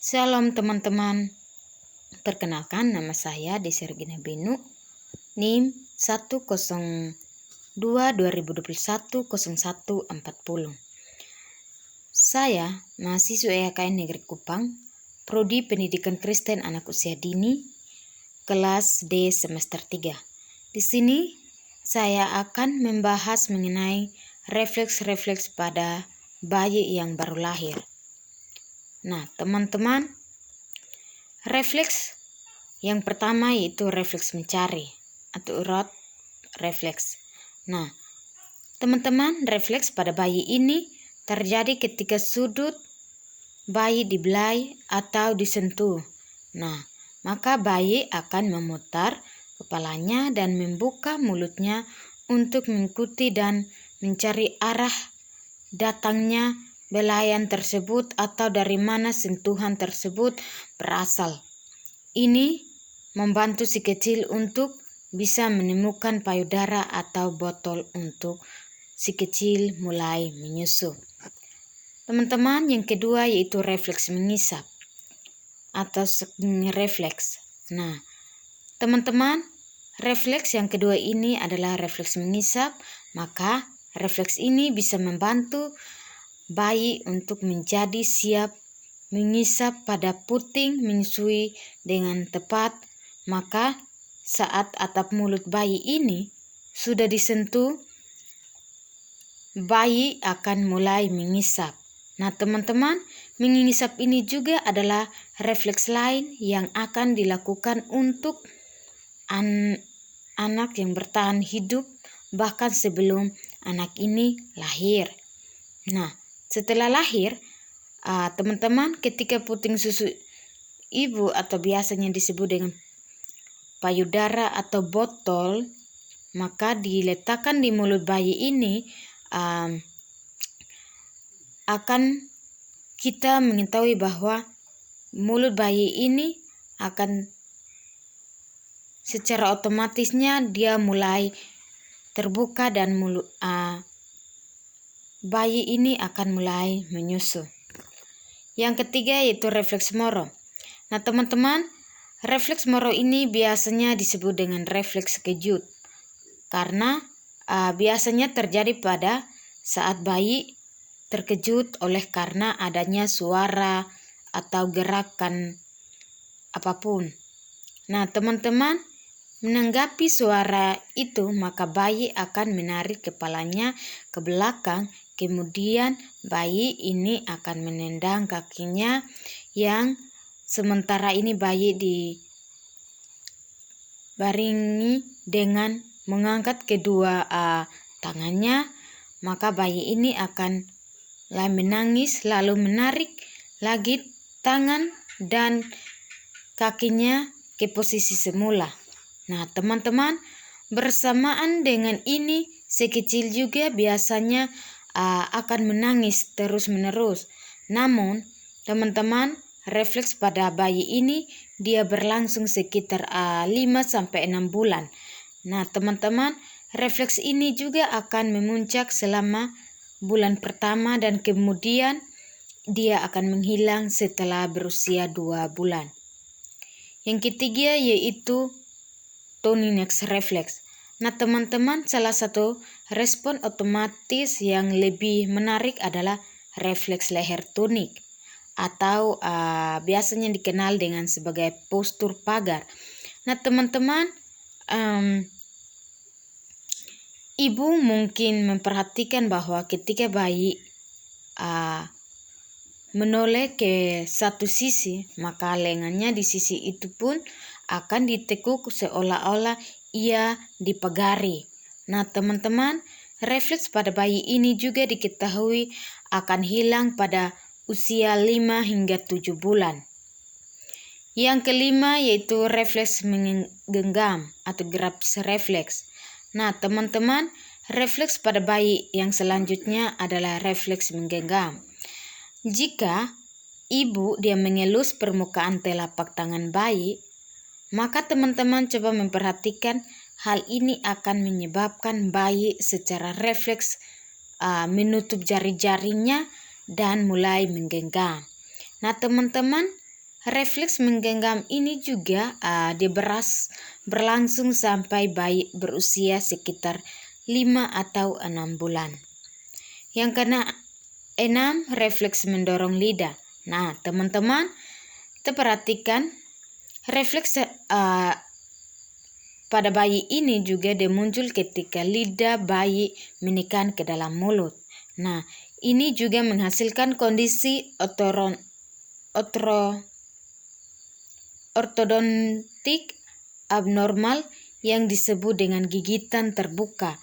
Shalom teman-teman, perkenalkan nama saya Desi Regina Benu, NIM 102-2021-0140. Saya mahasiswa EKN Negeri Kupang, Prodi Pendidikan Kristen Anak Usia Dini, kelas D semester 3. Di sini saya akan membahas mengenai refleks-refleks pada bayi yang baru lahir. Nah, teman-teman, refleks yang pertama yaitu refleks mencari atau root refleks. Nah, teman-teman, refleks pada bayi ini terjadi ketika sudut bayi dibelai atau disentuh. Nah, maka bayi akan memutar kepalanya dan membuka mulutnya untuk mengikuti dan mencari arah datangnya belayan tersebut atau dari mana sentuhan tersebut berasal. Ini membantu si kecil untuk bisa menemukan payudara atau botol untuk si kecil mulai menyusu. Teman-teman, yang kedua yaitu refleks mengisap atau sucking refleks. Nah, teman-teman, refleks yang kedua ini adalah refleks mengisap, maka refleks ini bisa membantu bayi untuk menjadi siap mengisap pada puting menyusui dengan tepat, maka saat atap mulut bayi ini sudah disentuh, bayi akan mulai mengisap. Nah, teman-teman, mengisap ini juga adalah refleks lain yang akan dilakukan untuk anak yang bertahan hidup bahkan sebelum anak ini lahir. Nah, setelah lahir, teman-teman, ketika puting susu ibu atau biasanya disebut dengan payudara atau botol, maka diletakkan di mulut bayi ini, akan kita mengetahui bahwa mulut bayi ini akan secara otomatisnya dia mulai terbuka dan bayi ini akan mulai menyusu. Yang ketiga yaitu refleks moro. Nah, teman-teman, refleks moro ini biasanya disebut dengan refleks kejut karena biasanya terjadi pada saat bayi terkejut oleh karena adanya suara atau gerakan apapun. Nah, teman-teman, menanggapi suara itu, maka bayi akan menarik kepalanya ke belakang. Kemudian bayi ini akan menendang kakinya yang sementara ini bayi dibaringi dengan mengangkat kedua tangannya, maka bayi ini akan menangis lalu menarik lagi tangan dan kakinya ke posisi semula. Nah, teman-teman, bersamaan dengan ini si kecil juga biasanya akan menangis terus-menerus. Namun, teman-teman, refleks pada bayi ini dia berlangsung sekitar 5-6 bulan. Nah, teman-teman, refleks ini juga akan memuncak selama bulan pertama dan kemudian dia akan menghilang setelah berusia 2 bulan. Yang ketiga yaitu Toninex refleks. Nah, teman-teman, salah satu respon otomatis yang lebih menarik adalah refleks leher tonik atau biasanya dikenal dengan sebagai postur pagar. Nah, teman-teman, ibu mungkin memperhatikan bahwa ketika bayi menoleh ke satu sisi, maka lengannya di sisi itu pun akan ditekuk seolah-olah ia dipagari. Nah, teman-teman, refleks pada bayi ini juga diketahui akan hilang pada usia 5 hingga 7 bulan. Yang kelima yaitu refleks menggenggam atau grasp refleks. Nah, teman-teman, refleks pada bayi yang selanjutnya adalah refleks menggenggam. Jika ibu dia mengelus permukaan telapak tangan bayi, maka teman-teman coba memperhatikan hal ini akan menyebabkan bayi secara refleks menutup jari-jarinya dan mulai menggenggam. Nah, teman-teman, refleks menggenggam ini juga berlangsung sampai bayi berusia sekitar 5 atau 6 bulan. Yang ke-6, refleks mendorong lidah. Nah, teman-teman, kita perhatikan refleks pada bayi ini juga muncul ketika lidah bayi menekan ke dalam mulut. Nah, ini juga menghasilkan kondisi ortodontik abnormal yang disebut dengan gigitan terbuka.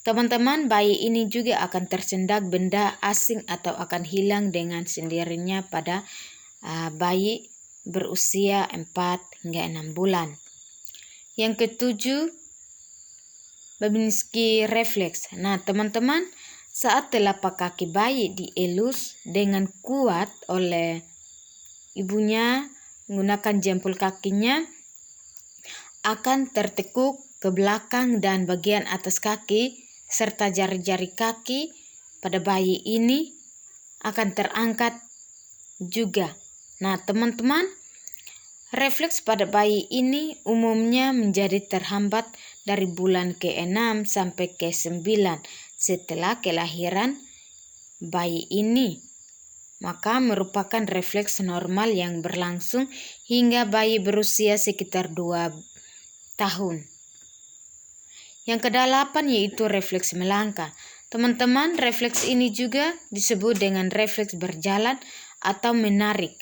Teman-teman, bayi ini juga akan tersendak benda asing atau akan hilang dengan sendirinya pada bayi berusia 4 hingga 6 bulan. Yang ke-7, Babinski refleks. Nah, teman-teman, saat telapak kaki bayi dielus dengan kuat oleh ibunya menggunakan jempol kakinya, akan tertekuk ke belakang dan bagian atas kaki serta jari-jari kaki pada bayi ini akan terangkat juga. Nah, teman-teman, refleks pada bayi ini umumnya menjadi terhambat dari bulan ke-6 sampai ke-9 setelah kelahiran bayi ini. Maka merupakan refleks normal yang berlangsung hingga bayi berusia sekitar 2 tahun. Yang ke-8 yaitu refleks melangkah. Teman-teman, refleks ini juga disebut dengan refleks berjalan atau menari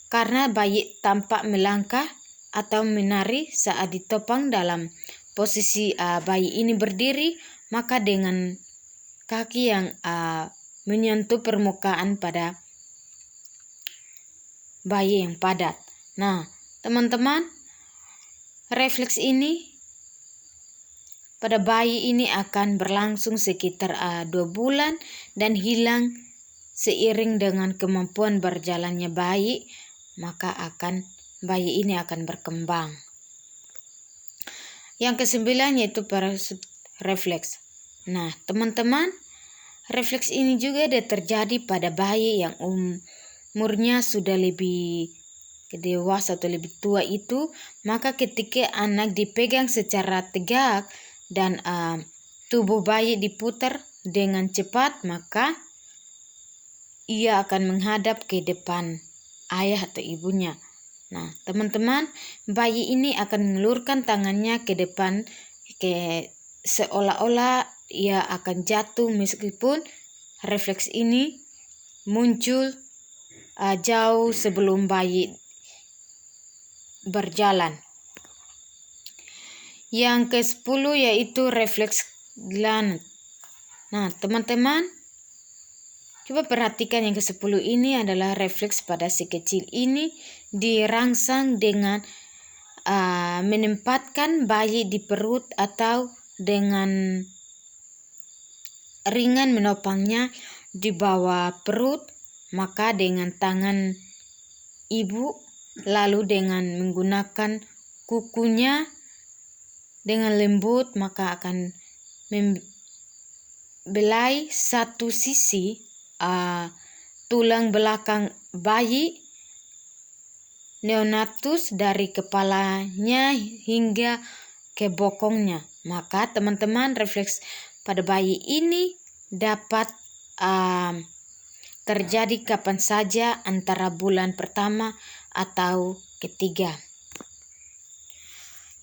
karena bayi tampak melangkah atau menari saat ditopang dalam posisi bayi ini berdiri, maka dengan kaki yang menyentuh permukaan pada bayi yang padat. Nah, teman-teman, refleks ini pada bayi ini akan berlangsung sekitar 2 bulan dan hilang seiring dengan kemampuan berjalannya bayi, maka bayi ini akan berkembang. Yang ke-9 yaitu parachute refleks. Nah, teman-teman, refleks ini juga terjadi pada bayi yang umurnya sudah lebih dewasa atau lebih tua itu, maka ketika anak dipegang secara tegak dan tubuh bayi diputar dengan cepat, maka ia akan menghadap ke depan ayah atau ibunya. Nah, teman-teman, bayi ini akan mengulurkan tangannya ke depan seolah-olah ia akan jatuh, meskipun refleks ini muncul jauh sebelum bayi berjalan. Yang ke-10 yaitu refleks gland. Nah, teman-teman, coba perhatikan yang ke-10 ini adalah refleks pada si kecil ini dirangsang dengan menempatkan bayi di perut atau dengan ringan menopangnya di bawah perut, maka dengan tangan ibu lalu dengan menggunakan kukunya dengan lembut, maka akan membelai satu sisi tulang belakang bayi neonatus dari kepalanya hingga ke bokongnya. Maka teman-teman, refleks pada bayi ini dapat terjadi kapan saja antara bulan pertama atau ketiga.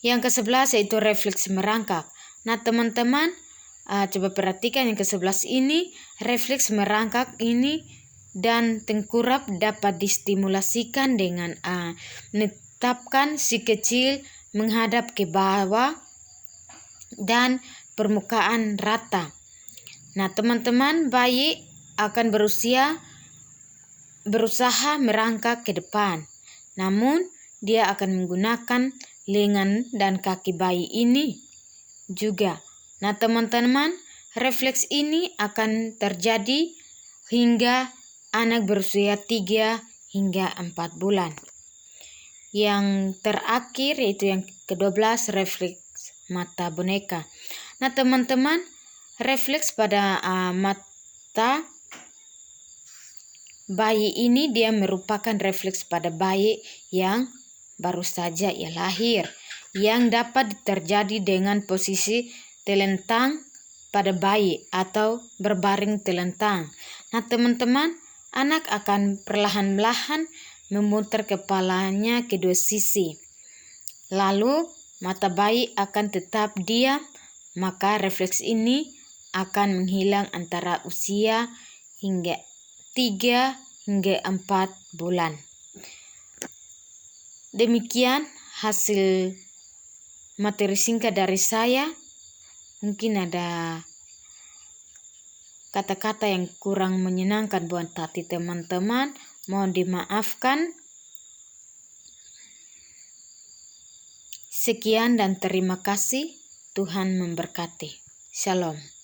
Yang ke-11 yaitu refleks merangkak. Nah, teman-teman, coba perhatikan yang ke-11 ini, refleks merangkak ini dan tengkurap dapat distimulasikan dengan menetapkan si kecil menghadap ke bawah dan permukaan rata. Nah, teman-teman, bayi akan berusaha merangkak ke depan. Namun, dia akan menggunakan lengan dan kaki bayi ini juga. Nah, teman-teman, refleks ini akan terjadi hingga anak berusia 3 hingga 4 bulan. Yang terakhir yaitu yang ke-12, refleks mata boneka. Nah, teman-teman, refleks pada mata bayi ini dia merupakan refleks pada bayi yang baru saja ia lahir, yang dapat terjadi dengan posisi telentang pada bayi atau berbaring telentang. Nah teman-teman, anak akan perlahan-lahan memutar kepalanya ke dua sisi. Lalu mata bayi akan tetap diam, maka refleks ini akan menghilang antara usia hingga 3 hingga 4 bulan. Demikian hasil materi singkat dari saya. Mungkin ada kata-kata yang kurang menyenangkan buat hati teman-teman. Mohon dimaafkan. Sekian dan terima kasih. Tuhan memberkati. Shalom.